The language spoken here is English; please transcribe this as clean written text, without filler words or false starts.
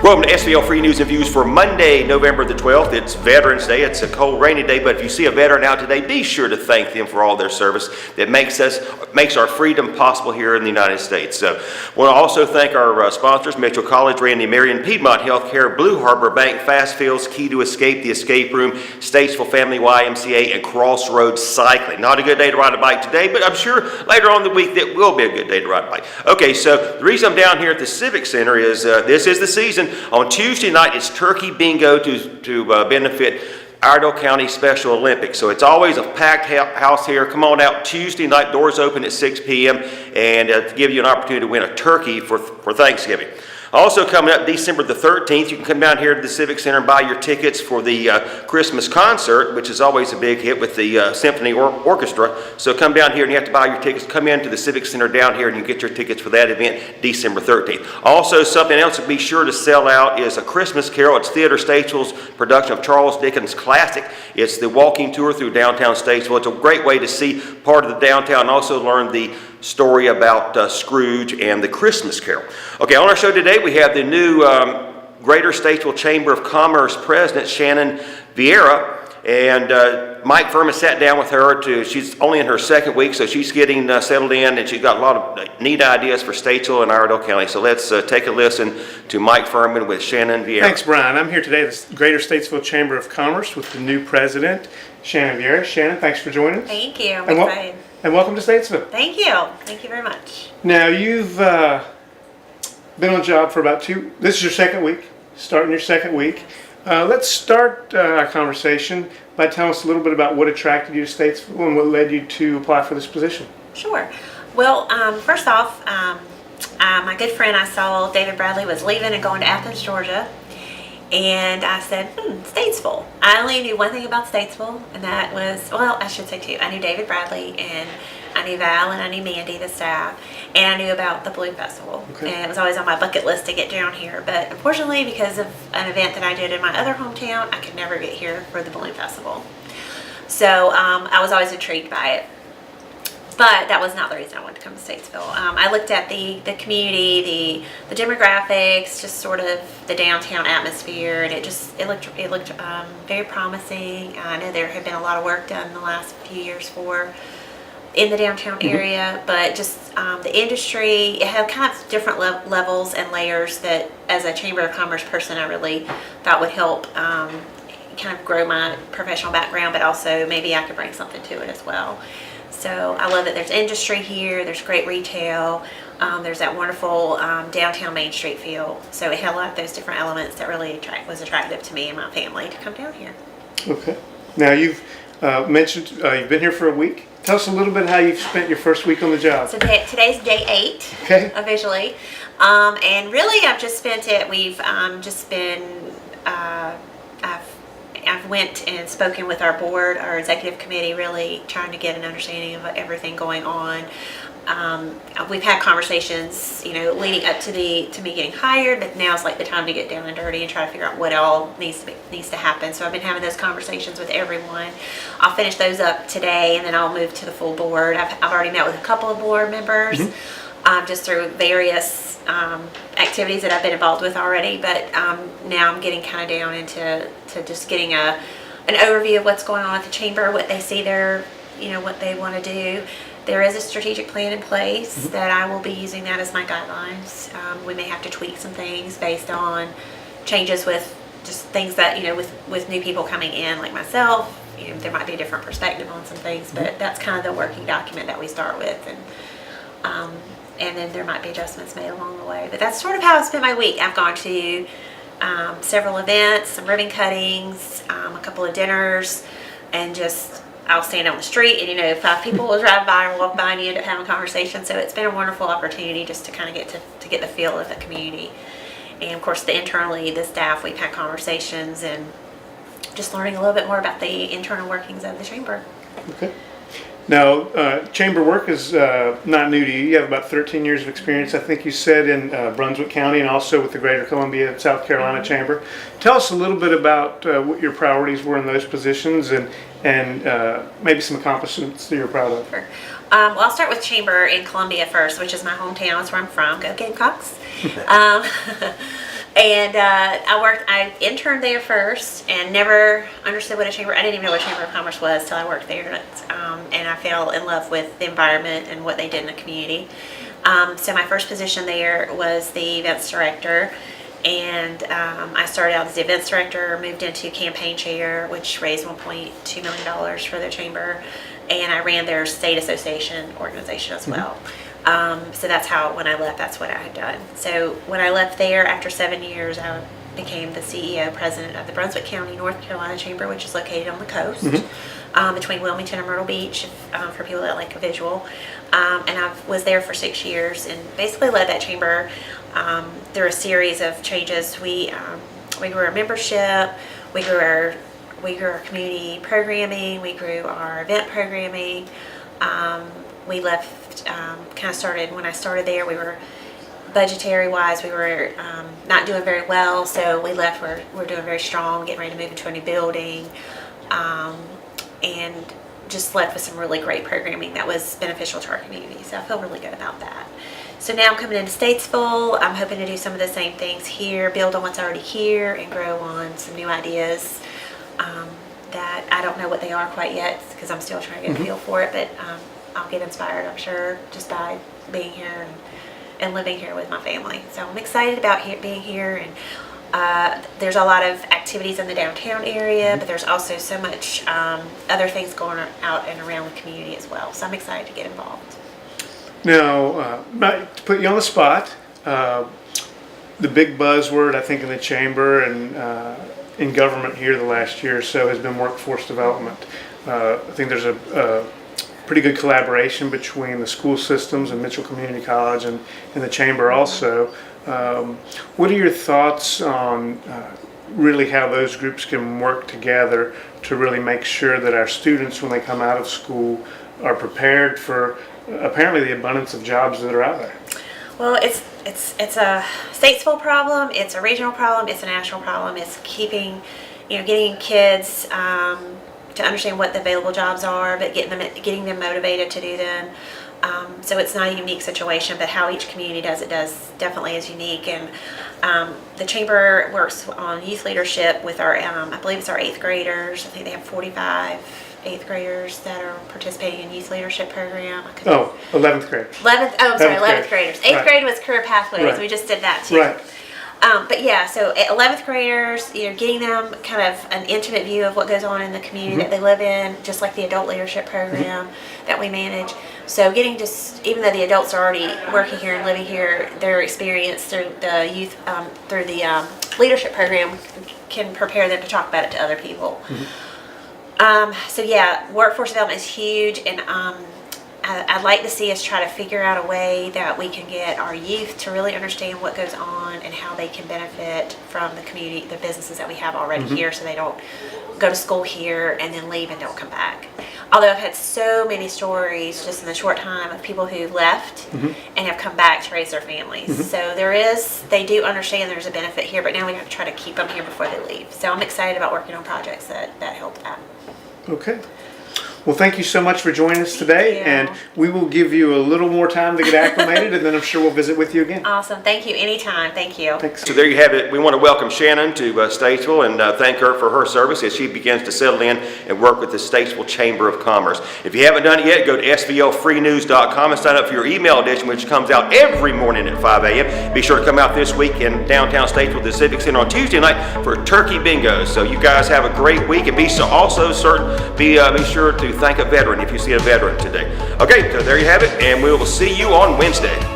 Welcome to SVL Free News and Views for Monday, November the 12th. It's Veterans Day. It's a cold, rainy day, but if you see a veteran out today, be sure to thank them for all their service that makes our freedom possible here in the United States. So, I want to also thank our sponsors, Mitchell College, Randy Marion, Piedmont Healthcare, Blue Harbor Bank, Fast Fields, Key to Escape, The Escape Room, Statesville Family YMCA, and Crossroads Cycling. Not a good day to ride a bike today, but I'm sure later on in the week that will be a good day to ride a bike. Okay, so the reason I'm down here at the Civic Center is this is the season. On Tuesday night, it's Turkey Bingo to benefit Iredell County Special Olympics. So it's always a packed house here. Come on out Tuesday night, doors open at 6 p.m. and to give you an opportunity to win a turkey for Thanksgiving. Also coming up December the 13th, you can come down here to the Civic Center and buy your tickets for the Christmas concert, which is always a big hit with the Symphony Orchestra. So come down here and you have to buy your tickets. Come into the Civic Center down here and you get your tickets for that event December 13th. Also, something else to be sure to sell out is A Christmas Carol. It's Theater Statesville's production of Charles Dickens' classic. It's the walking tour through downtown Statesville. It's a great way to see part of the downtown and also learn the story about Scrooge and the Christmas Carol. Okay, on our show today we have the new Greater Statesville Chamber of Commerce President, Shannon Viera, and Mike Fuhrman sat down with her. She's only in her second week, so she's getting settled in, and she's got a lot of neat ideas for Statesville and Iredell County. So let's take a listen to Mike Fuhrman with Shannon Viera. Thanks, Brian. I'm here today at the Greater Statesville Chamber of Commerce with the new president, Shannon Viera. Shannon, thanks for joining us. Thank you. I'm excited. And welcome to Statesville. Thank you. Thank you very much. Now, you've been on the job for this is your second week, starting your second week. Let's start our conversation by telling us a little bit about what attracted you to Statesville and what led you to apply for this position. Sure. Well, first off, my good friend I saw, David Bradley, was leaving and going to Athens, Georgia. And I said, Statesville. I only knew one thing about Statesville, and that was, well, I should say two. I knew David Bradley, and I knew Val, and I knew Mandy, the staff, and I knew about the Balloon Festival. Okay. And it was always on my bucket list to get down here. But unfortunately, because of an event that I did in my other hometown, I could never get here for the Balloon Festival. So I was always intrigued by it. But that was not the reason I wanted to come to Statesville. I looked at the community, the demographics, just sort of the downtown atmosphere, and it looked very promising. I know there had been a lot of work done in the last few years in the downtown area, but just the industry, it had kind of different levels and layers that, as a Chamber of Commerce person, I really thought would help kind of grow my professional background, but also maybe I could bring something to it as well. So I love that there's industry here, there's great retail, there's that wonderful downtown Main Street feel. So it had a lot of those different elements that really was attractive to me and my family to come down here. Okay. Now you've mentioned you've been here for a week. Tell us a little bit how you've spent your first week on the job. So today's day 8, officially. And really I've just spent it, we've just been, I've went and spoken with our board, our executive committee, really trying to get an understanding of everything going on. We've had conversations, leading up to me getting hired, but now's like the time to get down and dirty and try to figure out what all needs to happen. So I've been having those conversations with everyone. I'll finish those up today, and then I'll move to the full board. I've already met with a couple of board members, just through various activities that I've been involved with already. But now I'm getting kind of down into just getting an overview of what's going on at the chamber, what they see there, what they want to do. There is a strategic plan in place that I will be using that as my guidelines. We may have to tweak some things based on changes with just things that, with new people coming in like myself, there might be a different perspective on some things, but that's kind of the working document that we start with. And then there might be adjustments made along the way. But that's sort of how I spent my week. I've gone to several events, some ribbon cuttings, a couple of dinners, and just I'll stand on the street and 5 people will drive by or walk by and you end up having a conversation. So it's been a wonderful opportunity just to kind of get the feel of the community. And of course internally, the staff, we've had conversations and just learning a little bit more about the internal workings of the chamber. Okay. Now, chamber work is not new to you. You have about 13 years of experience, I think you said, in Brunswick County and also with the Greater Columbia, South Carolina Chamber. Tell us a little bit about what your priorities were in those positions and maybe some accomplishments that you're proud of. Sure. Well, I'll start with Chamber in Columbia first, which is my hometown. That's where I'm from. Go Gamecocks. And I interned there first and never understood what I didn't even know what a Chamber of Commerce was till I worked there. And I fell in love with the environment and what they did in the community. So my first position there was the events director. And I started out as the events director, moved into campaign chair, which raised $1.2 million for the chamber. And I ran their state association organization as well. So that's how, when I left, that's what I had done. So when I left there, after 7 years, I became the CEO, president of the Brunswick County, North Carolina Chamber, which is located on the coast, between Wilmington and Myrtle Beach, for people that like a visual. And I was there for 6 years and basically led that chamber through a series of changes. We grew our membership, we grew our community programming, we grew our event programming. We left, kind of started, when I started there, we were, budgetary wise, we were not doing very well, so we left, we're doing very strong, getting ready to move into a new building, and just left with some really great programming that was beneficial to our community, so I feel really good about that. So now I'm coming into Statesville. I'm hoping to do some of the same things here, build on what's already here, and grow on some new ideas that I don't know what they are quite yet, because I'm still trying to get a feel for it, but I'll get inspired, I'm sure, just by being here and living here with my family. So I'm excited about being here, and there's a lot of activities in the downtown area, but there's also so much other things going out and around the community as well. So I'm excited to get involved. Now, not to put you on the spot, the big buzzword, I think, in the chamber and in government here the last year or so has been workforce development. I think there's a pretty good collaboration between the school systems and Mitchell Community College and the chamber also. What are your thoughts on really how those groups can work together to really make sure that our students, when they come out of school, are prepared for apparently the abundance of jobs that are out there? Well, it's a Statesville problem, it's a regional problem, it's a national problem. It's getting kids to understand what the available jobs are, but getting them motivated to do them. So it's not a unique situation, but how each community does it definitely is unique. And the chamber works on youth leadership with our, I believe it's our 8th graders. I think they have 45 8th graders that are participating in youth leadership program. 11th graders. 11th graders. 8th grade was career pathways. Right. We just did that too. Right. But yeah, so 11th graders, getting them kind of an intimate view of what goes on in the community that they live in, just like the adult leadership program that we manage. So getting even though the adults are already working here and living here, their experience through the youth, through the leadership program can prepare them to talk about it to other people. So yeah, workforce development is huge, and I'd like to see us try to figure out a way that we can get our youth to really understand what goes on and how they can benefit from the community, the businesses that we have already here, so they don't go to school here and then leave and don't come back. Although I've had so many stories just in the short time of people who left and have come back to raise their families. So they do understand there's a benefit here, but now we have to try to keep them here before they leave. So I'm excited about working on projects that help that. Okay. Well, thank you so much for joining us today, Thank you. and we will give you a little more time to get acclimated, and then I'm sure we'll visit with you again. Awesome. Thank you. Anytime. Thank you. Thanks. So there you have it. We want to welcome Shannon to Statesville and thank her for her service as she begins to settle in and work with the Statesville Chamber of Commerce. If you haven't done it yet, go to svlfreenews.com and sign up for your email edition, which comes out every morning at 5 a.m. Be sure to come out this week in downtown Statesville, the Civic Center on Tuesday night for turkey bingo. So you guys have a great week, and be sure to thank a veteran if you see a veteran today. Okay, so there you have it, and we will see you on Wednesday.